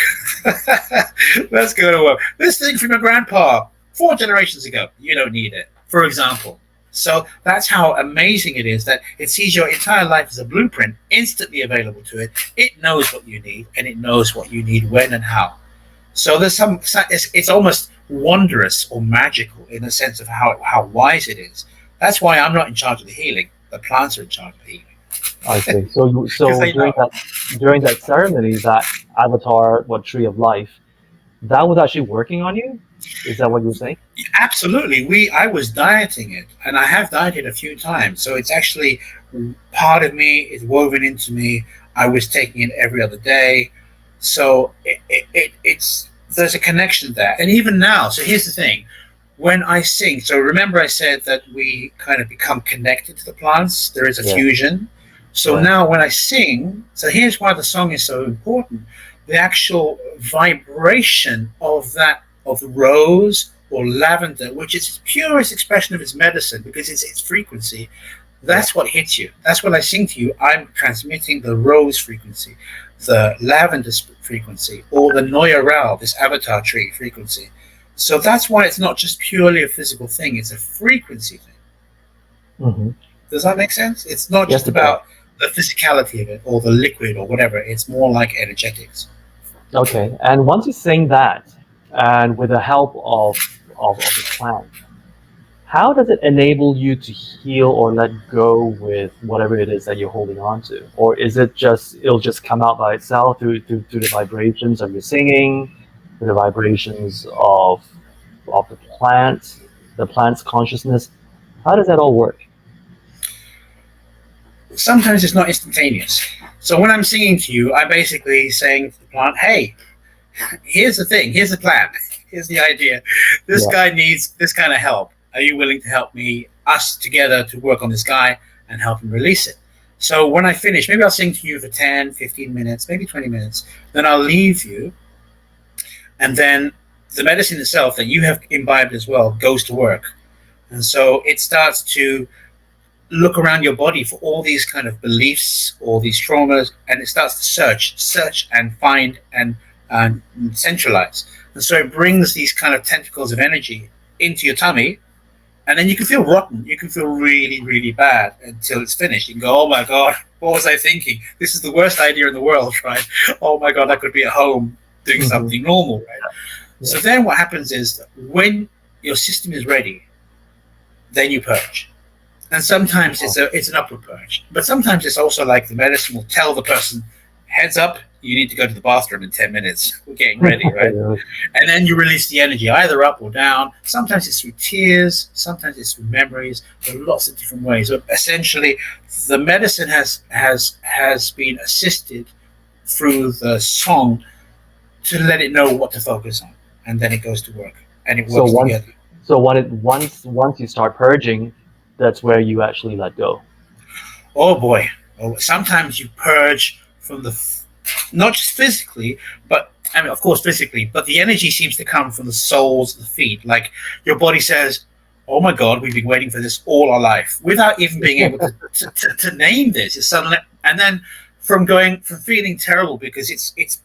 Let's go to work. This thing from your grandpa 4 generations ago, you don't need it, for example. So that's how amazing it is that it sees your entire life as a blueprint instantly available to it. It knows what you need, and it knows what you need when and how. So there's it's almost wondrous or magical in the sense of how wise it is. That's why I'm not in charge of the healing. The plants are in charge of the healing I see. So because so they know. during that ceremony, that avatar, what tree of life, that was actually working on you? Is that what you're saying? Absolutely. I was dieting it, and I have dieted a few times. So it's actually part of me. It's woven into me. I was taking it every other day. So it's there's a connection there. And even now, so here's the thing. When I sing, so remember I said that we kind of become connected to the plants. There is a Yeah. fusion. So Right. now when I sing, so here's why the song is so important. The actual vibration of that of rose or lavender, which is its purest expression of its medicine because it's its frequency, Yeah. that's what hits you. That's what I sing to you. I'm transmitting the rose frequency. the lavender frequency, or the Noyaral, this avatar tree frequency. So that's why it's not just purely a physical thing, it's a frequency thing. Mm-hmm. Does that make sense? It's not Yes, just it does. about the physicality of it or the liquid or whatever. It's more like energetics. Okay. And once you're saying that, and with the help of the plant, how does it enable you to heal or let go with whatever it is that you're holding on to? Or is it just it'll just come out by itself through the vibrations of your singing, through the vibrations of the plant's consciousness? How does that all work? Sometimes it's not instantaneous. So when I'm singing to you, I'm basically saying to the plant, hey, here's the thing, here's the plan, here's the idea. This Yeah. guy needs this kind of help. Are you willing to help me, us together, to work on this guy and help him release it? So when I finish, maybe I'll sing to you for 10, 15 minutes, maybe 20 minutes. Then I'll leave you. And then the medicine itself that you have imbibed as well goes to work. And so it starts to look around your body for all these kind of beliefs, all these traumas, and it starts to search and find and centralize. And so it brings these kind of tentacles of energy into your tummy, and then you can feel rotten. You can feel really, really bad until it's finished. You can go, oh my God, what was I thinking? This is the worst idea in the world, right? Oh my God, I could be at home doing something normal, right? Yeah. So then what happens is when your system is ready, then you purge. And sometimes it's an upward purge, but sometimes it's also like the medicine will tell the person, heads up, you need to go to the bathroom in 10 minutes. We're getting ready, right? And then you release the energy either up or down. Sometimes it's through tears, sometimes it's through memories. There are lots of different ways. But essentially, the medicine has been assisted through the song to let it know what to focus on, and then it goes to work and it works together. So once you start purging, that's where you actually let go. Oh boy! Oh, sometimes you purge from not just physically, but I mean, of course, physically, but the energy seems to come from the soles of the feet. Like your body says, "Oh my God, we've been waiting for this all our life," without even being able to name this. It's suddenly, and then from feeling terrible because it's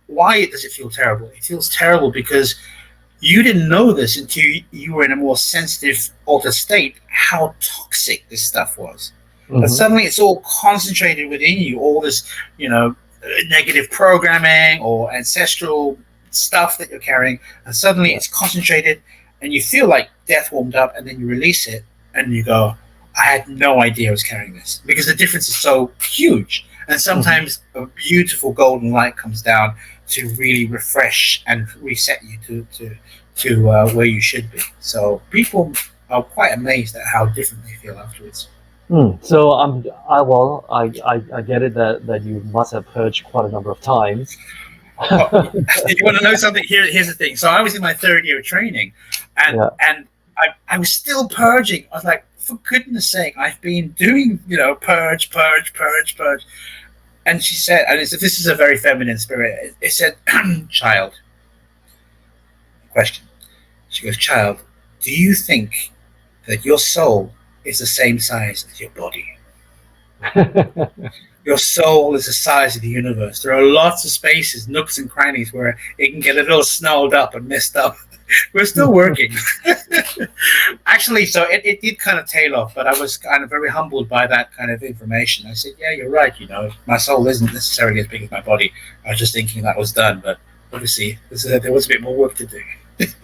why does it feel terrible? It feels terrible because you didn't know this until you were in a more sensitive, altered state, how toxic this stuff was. Mm-hmm. But suddenly it's all concentrated within you, all this, negative programming or ancestral stuff that you're carrying, and suddenly it's concentrated, and you feel like death warmed up, and then you release it, and you go, I had no idea I was carrying this, because the difference is so huge. And sometimes a beautiful golden light comes down to really refresh and reset you to where you should be. So people are quite amazed at how different they feel afterwards. So I get it that you must have purged quite a number of times. If you want to know something, here's the thing. So I was in my third year of training, and I was still purging. I was like, for goodness sake, I've been doing purge. And she said, and this is a very feminine spirit. It said, child. Question. She goes, child, do you think that your soul is the same size as your body? Your soul is the size of the universe. There are lots of spaces, nooks and crannies where it can get a little snarled up and messed up. We're still working. Actually, so it did kind of tail off, but I was kind of very humbled by that kind of information. I said, yeah, you're right. My soul isn't necessarily as big as my body. I was just thinking that was done, but obviously there was a bit more work to do.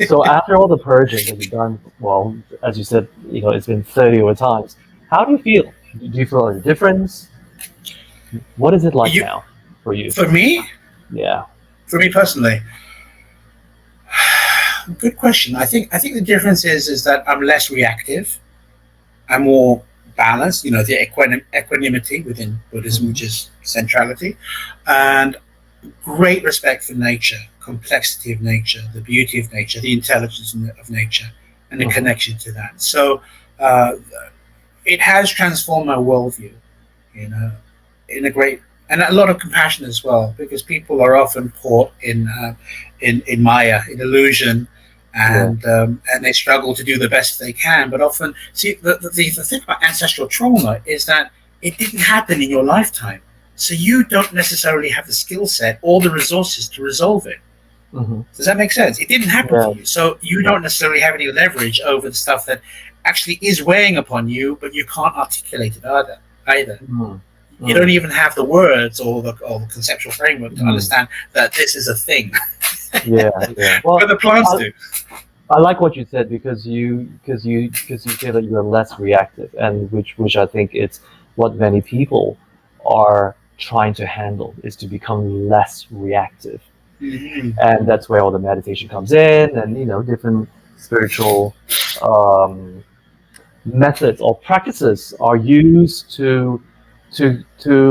So after all the purging that you've done, well, as you said, it's been 30 over times. How do you feel? Do you feel a difference? What is it like now for you? For me? Yeah. For me personally, good question. I think the difference is that I'm less reactive. I'm more balanced. The equanimity within Buddhism, which is centrality, and great respect for nature, complexity of nature, the beauty of nature, the intelligence of nature, and the connection to that. So it has transformed my worldview, in a great, and a lot of compassion as well, because people are often caught in Maya, in illusion, and they struggle to do the best they can. But often, see, the thing about ancestral trauma is that it didn't happen in your lifetime. So you don't necessarily have the skill set or the resources to resolve it. Hmm. Does that make sense? It didn't happen to Yeah. you. So you Yeah. don't necessarily have any leverage over the stuff that actually is weighing upon you, but you can't articulate it either. Mm. You don't Mm. even have the words or the conceptual framework to Mm. understand that this is a thing. Yeah. Yeah. But Well, the plants I, do. I like what you said because you say that you're less reactive, and which I think it's what many people are trying to handle is to become less reactive, Mm-hmm. and that's where all the meditation comes in, and different spiritual um, methods or practices are used to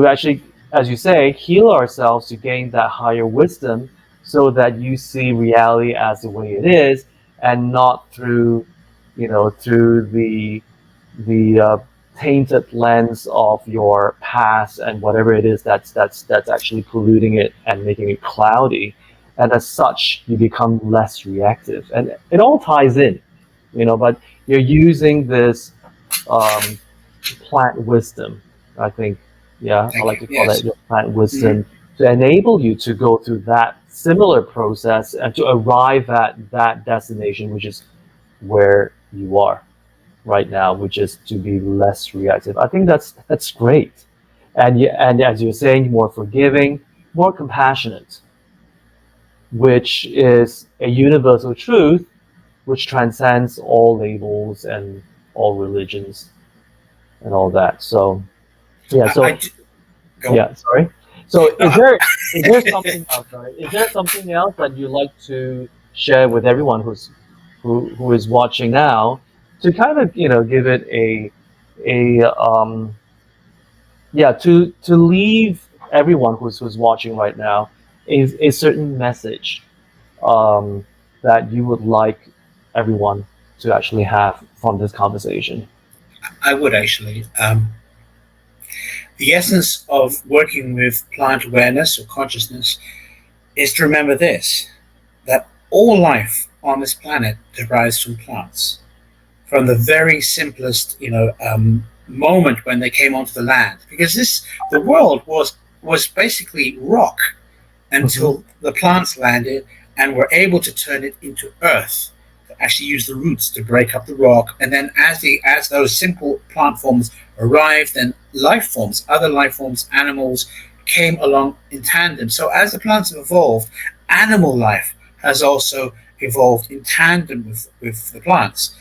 actually, as you say, heal ourselves to gain that higher wisdom, so that you see reality as the way it is, and not through the tainted lens of your past and whatever it is that's actually polluting it and making it cloudy. And as such, you become less reactive, and it all ties in, but you're using this um, plant wisdom. I think, yeah, I Thank like you. to call that Yes. your plant Mm-hmm. wisdom, to enable you to go through that similar process and to arrive at that destination, which is where you are right now, which is to be less reactive. I think that's great, and as you're saying, more forgiving, more compassionate, which is a universal truth which transcends all labels and all religions and all that. So yeah, I so do, go on. yeah, sorry. So No, is there something else that you like to share with everyone who is watching now, to kind of give it a yeah, to leave everyone who's watching right now a certain message um, that you would like everyone to actually have from this conversation. I would actually. The essence of working with plant awareness or consciousness is to remember this, that all life on this planet derives from plants. From the very simplest, moment when they came onto the land, because the world was basically rock Hmm. until the plants landed and were able to turn it into earth, to actually use the roots to break up the rock. And then as those simple plant forms arrived, then life forms, other life forms, animals came along in tandem. So as the plants have evolved, animal life has also evolved in tandem with the plants.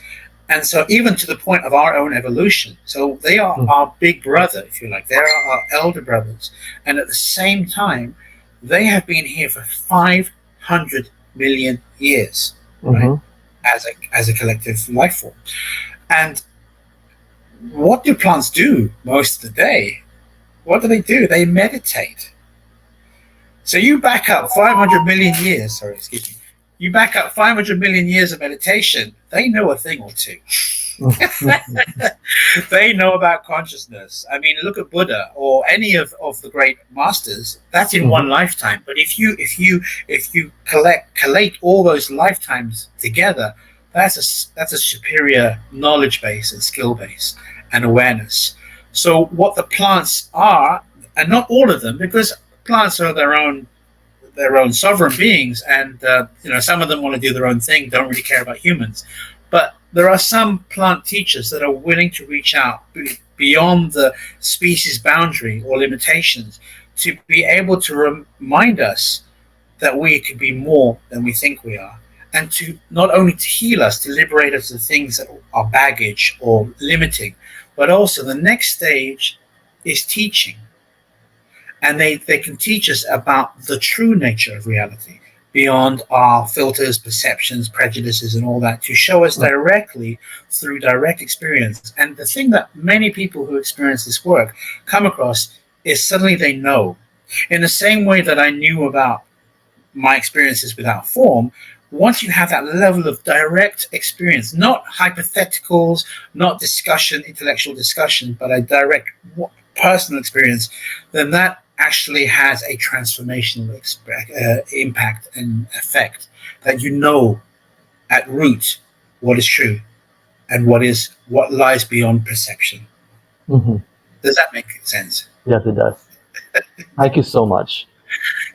And so, even to the point of our own evolution, so they are our big brother, if you like. They are our elder brothers. And at the same time, they have been here for 500 million years, right? Hmm. As a collective life form. And what do plants do most of the day? What do? They meditate. So you back up 500 million years, sorry, excuse me. You back up 500 million years of meditation, they know a thing or two. They know about consciousness. I mean, look at Buddha or any of the great masters. That's in one Hmm. lifetime. But if you collate all those lifetimes together, that's a superior knowledge base and skill base and awareness. So what the plants are, and not all of them, because plants are their own sovereign beings, and some of them want to do their own thing, don't really care about humans. But there are some plant teachers that are willing to reach out beyond the species boundary or limitations to be able to remind us that we can be more than we think we are, and to not only to heal us, to liberate us of things that are baggage or limiting, but also the next stage is teaching, and they can teach us about the true nature of reality beyond our filters, perceptions, prejudices, and all that, to show us directly through direct experience. And the thing that many people who experience this work come across is suddenly they know. In the same way that I knew about my experiences without form, once you have that level of direct experience, not hypotheticals, not discussion, intellectual discussion, but a direct personal experience, then that actually has a transformational impact and effect, that you know at root what is true and what lies beyond perception. Hmm. Does that make sense? Yes, it does. Thank you so much.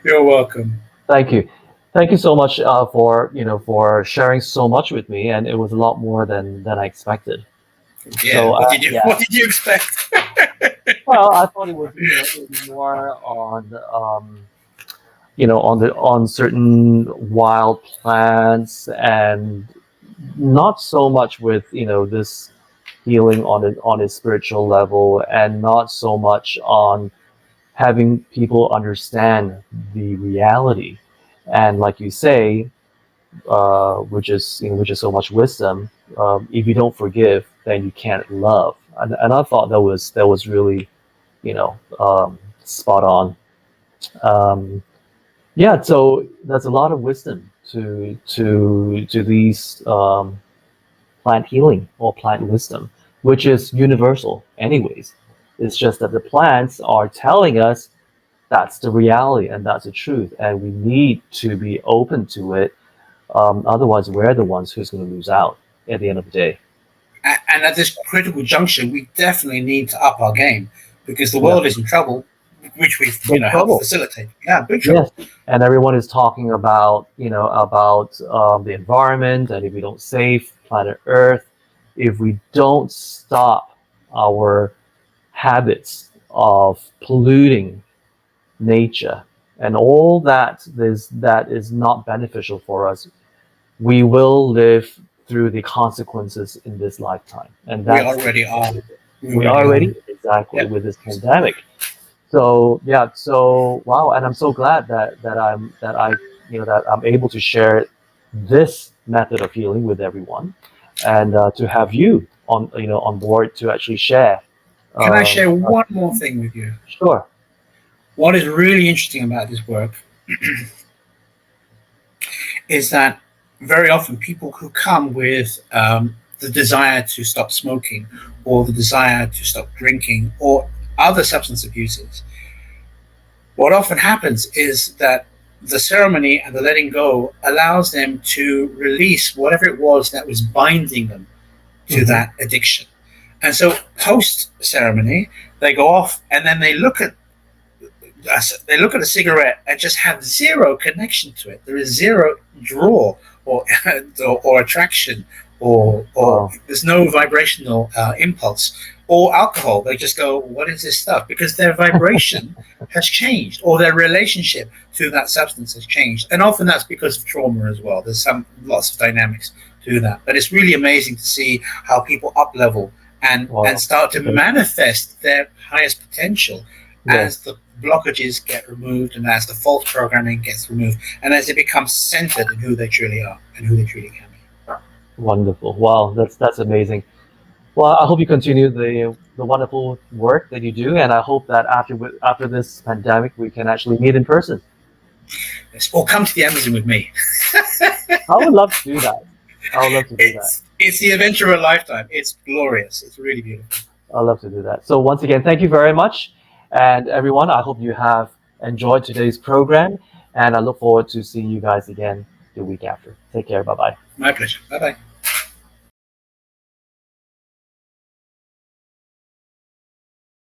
You're welcome. Thank you. Thank you so much for for sharing so much with me, and it was a lot more than I expected. Yeah. So yeah, What did you expect? well, I thought it was it would be more on on certain wild plants, and not so much with this healing on a spiritual level, and not so much on having people understand the reality, and like you say, which is so much wisdom. If you don't forgive, then you can't love, and I thought that was really spot on. Um, yeah, so there's a lot of wisdom to these plant healing or plant wisdom, which is universal, anyways. It's just that the plants are telling us that's the reality and that's the truth, and we need to be open to it. Otherwise, we're the ones who's going to lose out at the end of the day. And at this critical junction, we definitely need to up our game because the Yeah, world is in trouble, which we've big helped trouble. facilitate. Yeah, big Yes, trouble. and everyone is talking about the environment, and if we don't save planet Earth, if we don't stop our habits of polluting nature and all that is not beneficial for us, we will live through the consequences in this lifetime, and We that's the already are. reality. We We already are are. ready exactly Yep. with this pandemic. So yeah, so wow, and I'm so glad that I'm able to share this method of healing with everyone, and to have you on board to actually share. Can I Um, share uh, one more thing with you? sure. What is really interesting about this work is that very often people who come with the desire to stop smoking or the desire to stop drinking or other substance abuses, what often happens is that the ceremony and the letting go allows them to release whatever it was that was binding them to Hmm. that addiction. And so post ceremony, they go off and then they look at a cigarette and just have zero connection to it. There is zero draw or or attraction or Wow. there's no vibrational impulse or alcohol. They just go, "What is this stuff?" Because their vibration has changed or their relationship to that substance has changed, and often that's because of trauma as well. There's lots of dynamics to that, but it's really amazing to see how people up level and Wow. start to Okay. manifest their highest potential as Yes. the blockages get removed and as the false programming gets removed and as they become centered in who they truly are and who they truly can be. Wonderful. Wow. That's amazing. Well, I hope you continue the wonderful work that you do, and I hope that after this pandemic, we can actually meet in person. Yes. Or come to the Amazon with me. I would love to do that. I would love to do that. It's the adventure of a lifetime. It's glorious. It's really beautiful. I'd love to do that. So once again, thank you very much, and everyone. I hope you have enjoyed today's program, and I look forward to seeing you guys again the week after. Take care. Bye bye. My pleasure. Bye bye.